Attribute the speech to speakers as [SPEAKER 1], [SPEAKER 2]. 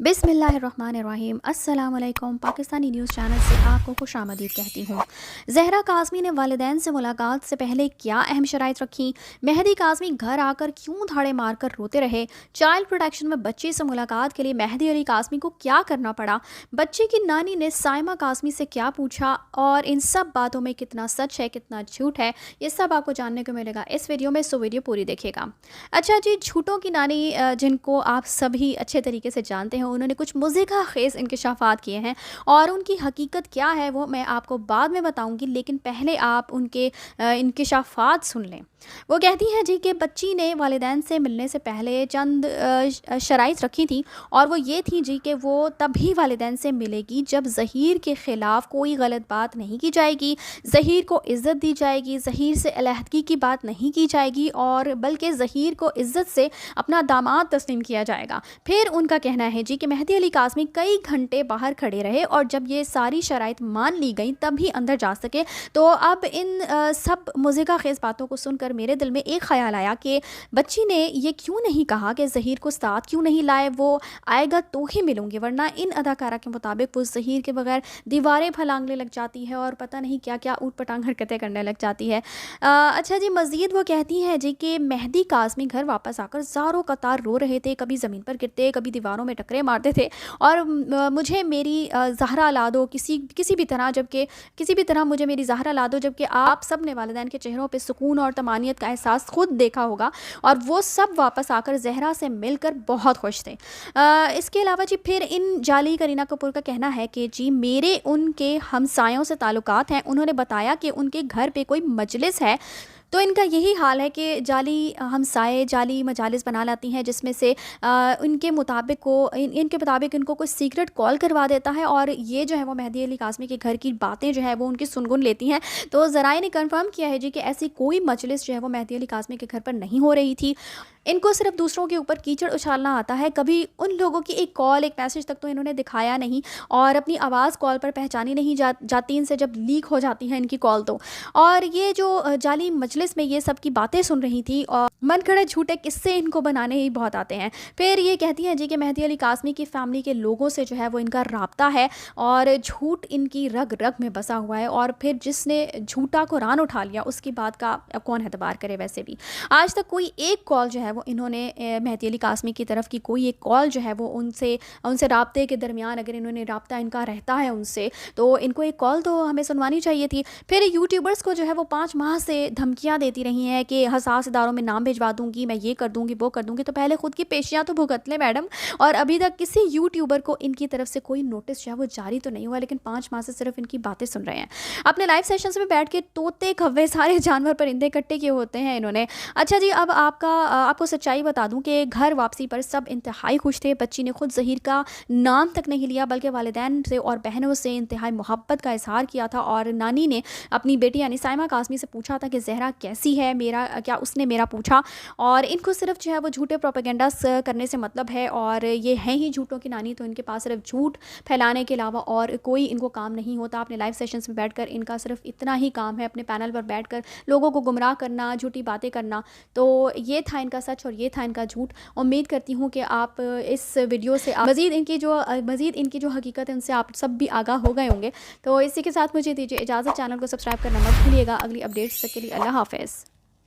[SPEAKER 1] बिस्मिल्लाहिर्रहमानिर्रहीम। अस्सलाम वालेकुम। पाकिस्तानी न्यूज़ चैनल से आपको खुश आमदीद कहती हूँ। ज़हरा काज़मी ने वालिदैन से मुलाकात से पहले क्या अहम शराइत रखी? मेहदी काज़मी घर आकर क्यों धाड़े मारकर रोते रहे? चाइल्ड प्रोटेक्शन में बच्चे से मुलाकात के लिए मेहदी अली काज़मी को क्या करना पड़ा? बच्चे की नानी ने साइमा काज़मी से क्या पूछा? और इन सब बातों में कितना सच है, कितना झूठ है, ये सब आपको जानने को मिलेगा इस वीडियो में, सो वीडियो पूरी देखिएगा। अच्छा जी, झूठों की नानी जिनको आप सभी अच्छे तरीके से जानते हैं, उन्होंने कुछ मुज़ीका ख़ेज़ इंकशाफात किए हैं और उनकी हकीकत क्या है वो मैं आपको बाद में बताऊंगी, लेकिन पहले आप उनके इंकशाफात सुन लें। वो कहती हैं जी कि बच्ची ने वालिदैन से मिलने से पहले चंद शराइत रखी थी, और वो ये थी जी कि वो तभी वालिदैन से मिलेगी जब ज़हीर के ख़िलाफ़ कोई गलत बात नहीं की जाएगी, ज़हीर को इज़्ज़त दी जाएगी, ज़हीर से अलहदगी की बात नहीं की जाएगी, और बल्कि ज़हीर को इज़्ज़त से अपना दामाद तस्लीम किया जाएगा। फिर उनका कहना है जी कि मेहदी अली काज़मी कई घंटे बाहर खड़े रहे और जब ये सारी शराइत मान ली गई तभी अंदर जा सके। तो अब इन सब मुज़ीका ख़ेज़ बातों को सुनकर मेरे दिल में एक ख़याल आया कि बच्ची ने ये क्यों नहीं कहा कि ज़हीर को साथ क्यों नहीं लाए, वो आएगा तो ही मिलूंगी, वरना इन अदाकारा के मुताबिक वो ज़हीर के बगैर दीवारें फलांगने लग जाती है और पता नहीं क्या क्या ऊट पटांग हरकतें करने लग जाती है। अच्छा जी, मज़ीद वो कहती हैं जी कि मेहदी काज़मी घर वापस आकर ज़ारों कतार रो रहे थे, कभी ज़मीन पर गिरते, कभी दीवारों में टकरे मारते थे और मुझे मेरी ज़हरा ला दो, किसी भी तरह मुझे मेरी ज़हरा ला दो, जबकि आप सब ने वालिदैन के चेहरों पे सुकून और तमानियत का एहसास खुद देखा होगा और वो सब वापस आकर ज़हरा से मिलकर बहुत खुश थे। इसके अलावा जी फिर इन जाली करीना कपूर का कहना है कि जी मेरे उनके हमसायों से ताल्लुकात हैं, उन्होंने बताया कि उनके घर पे कोई मजलिस है, तो इनका यही हाल है कि जाली हमसाए जाली मजालिस बना लाती हैं जिसमें से इनके मुताबिक इनको कोई सीक्रेट कॉल करवा देता है और ये जो है वो मेहदी अली काज़मी के घर की बातें जो है वो उनकी सुनगुन लेती हैं। तो ज़राए ने कंफर्म किया है जी कि ऐसी कोई मजलिस जो है वो मेहदी अली काज़मी के घर पर नहीं हो रही थी। इनको सिर्फ दूसरों के ऊपर कीचड़ उछालना आता है, कभी उन लोगों की एक कॉल एक मैसेज तक तो इन्होंने दिखाया नहीं और अपनी आवाज़ कॉल पर पहचानी नहीं जाती इनसे जब लीक हो जाती है इनकी कॉल तो। और ये जो जाली मजलिस में ये सब की बातें सुन रही थी और मन खड़े झूठे किस्से इनको बनाने ही बहुत आते हैं। फिर ये कहती हैं जी कि मेहदी अली काज़मी की फैमिली के लोगों से जो है वो इनका राब्ता है और झूठ इनकी रग रग में बसा हुआ है, और फिर जिसने झूठा को रान उठा लिया उसकी बात का कौन एतबार करे। वैसे भी आज तक कोई एक कॉल जो है वो इन्होंने मेहदी अली काज़मी की तरफ की कोई एक कॉल जो है वो उनसे राब्ते के दरमियान अगर इन्होंने राब्ता इनका रहता है उनसे, तो इनको एक कॉल तो हमें सुनवानी चाहिए थी। फिर यूट्यूबर्स को जो है वो 5 माह से धमकियां देती रही हैं कि हसास इदारों में नाम भिजवा दूंगी, मैं ये कर दूंगी वो कर दूंगी। तो पहले खुद की पेशियां तो भुगत लें मैडम। और अभी तक किसी यूट्यूबर को इनकी तरफ से कोई नोटिस जो है वो जारी तो नहीं हुआ, लेकिन 5 माह से सिर्फ इनकी बातें सुन रहे हैं। अपने लाइव सेशंस में बैठ के तोते कव्वे सारे जानवर परिंदे इकट्ठे किए होते हैं इन्होंने। अच्छा जी, अब आपको सच्चाई बता दूं कि घर वापसी पर सब इंतहाई खुश थे। बच्ची ने खुद ज़हीर का नाम तक नहीं लिया बल्कि वालिदैन से और बहनों से इंतहाई मोहब्बत का इजहार किया था, और नानी ने अपनी बेटी यानी साइमा काज़मी से पूछा था कि ज़हरा कैसी है, क्या उसने मेरा पूछा। और इनको सिर्फ जो है वो झूठे प्रोपेगेंडास करने से मतलब है, और ये हैं ही झूठों की नानी, तो इनके पास सिर्फ झूठ फैलाने के अलावा और कोई इनको काम नहीं होता। अपने लाइव सेशंस में बैठकर इनका सिर्फ इतना ही काम है, अपने पैनल पर बैठकर लोगों को गुमराह करना, झूठी बातें करना। तो ये था इनका सच और ये था इनका झूठ। उम्मीद करती हूँ कि आप इस वीडियो से मज़ीद इनकी जो हकीकत है उनसे आप सब भी आगाह हो गए होंगे। तो इसी के साथ मुझे दीजिए इजाज़त। चैनल को सब्सक्राइब करना मत भूलिएगा। अगली अपडेट्स तक के लिए अल्लाह हाफ़िज़।